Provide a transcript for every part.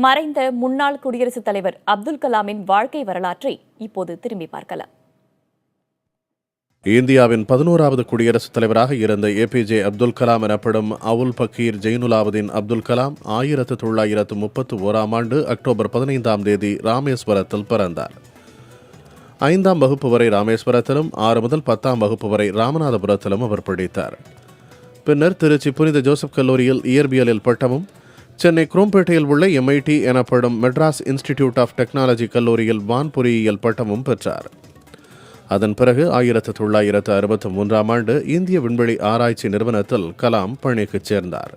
மறைந்த முன்னாள் குடியரசுத் தலைவர் அப்துல் கலாமின் வாழ்க்கை வரலாற்றை இப்போது திரும்பி பார்க்கலாம். இந்தியாவின் 11வது குடியரசுத் தலைவராக இருந்த ஏபிஜே அப்துல் கலாம் எனப்படும் அவுல் பக்கீர் ஜெயினுலாபுதீன் அப்துல் கலாம் 1931ஆம் ஆண்டு அக்டோபர் 15ஆம் தேதி ராமேஸ்வரத்தில் பிறந்தார். 5ஆம் வகுப்பு வரை ராமேஸ்வரத்திலும் 6 முதல் 10ஆம் வகுப்பு வரை ராமநாதபுரத்திலும் அவர் படித்தார். பின்னர் திருச்சி புனித ஜோசப் கல்லூரியில் இயற்பியலில் பட்டமும், சென்னை குரோம்பேட்டையில் உள்ள MIT எனப்படும் மெட்ராஸ் இன்ஸ்டிடியூட் ஆஃப் டெக்னாலஜி கல்லூரியில் வான் பொறியியல் பட்டமும் பெற்றார். அதன் பிறகு 1963ஆம் ஆண்டு இந்திய விண்வெளி ஆராய்ச்சி நிறுவனத்தில் கலாம் பணிக்கு சேர்ந்தார்.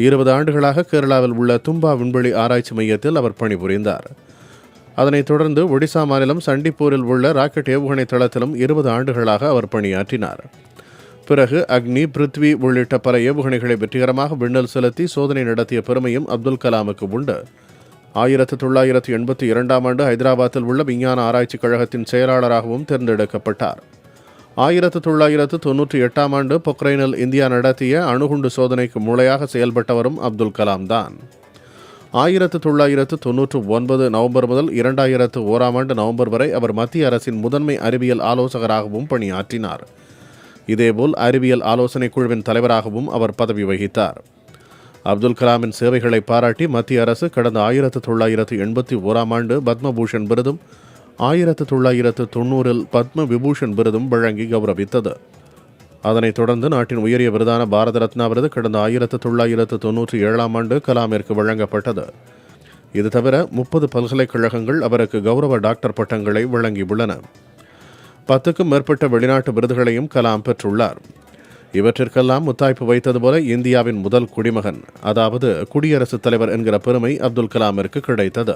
20 ஆண்டுகளாக கேரளாவில் உள்ள தும்பா விண்வெளி ஆராய்ச்சி மையத்தில் அவர் பணிபுரிந்தார். அதனைத் தொடர்ந்து ஒடிசா மாநிலம் சண்டிப்பூரில் உள்ள ராக்கெட் ஏவுகணை தளத்திலும் 20 ஆண்டுகளாக அவர் பணியாற்றினார். பிறகு அக்னி, பிருத்வி உள்ளிட்ட பல ஏவுகணைகளை வெற்றிகரமாக விண்ணில் செலுத்தி சோதனை நடத்திய பெருமையும் அப்துல் கலாமுக்கு உண்டு. 1982ஆம் ஆண்டு ஹைதராபாத்தில் உள்ள விஞ்ஞான ஆராய்ச்சிக் கழகத்தின் செயலாளராகவும் தேர்ந்தெடுக்கப்பட்டார். 1998ஆம் ஆண்டு பொக்ரைனில் இந்தியா நடத்திய அணுகுண்டு சோதனைக்கு மூளையாக செயல்பட்டவரும் அப்துல் கலாம் தான். 1999 நவம்பர் முதல் 2001ஆம் ஆண்டு நவம்பர் வரை அவர் மத்திய அரசின் முதன்மை அறிவியல் ஆலோசகராகவும் பணியாற்றினார். இதேபோல் அறிவியல் ஆலோசனை குழுவின் தலைவராகவும் அவர் பதவி வகித்தார். அப்துல் கலாமின் சேவைகளை பாராட்டி மத்திய அரசு கடந்த 1981ஆம் ஆண்டு பத்மபூஷன் விருதும் 1990இல் பத்ம விபூஷன் விருதும் வழங்கி கௌரவித்தது. அதனைத் தொடர்ந்து நாட்டின் உயரிய விருதான பாரத ரத்னா விருது கடந்த 1997ஆம் ஆண்டு கலாமிற்கு வழங்கப்பட்டது. இது தவிர 30 பல்கலைக்கழகங்கள் அவருக்கு கௌரவ டாக்டர் பட்டங்களை வழங்கியுள்ளன. 10க்கும் மேற்பட்ட வெளிநாட்டு விருதுகளையும் கலாம் பெற்றுள்ளார். இவற்றிற்கெல்லாம் முத்தாய்ப்பு வைத்தது போல இந்தியாவின் முதல் குடிமகன், அதாவது குடியரசுத் தலைவர் என்கிற பெருமை அப்துல் கலாமிற்கு கிடைத்தது.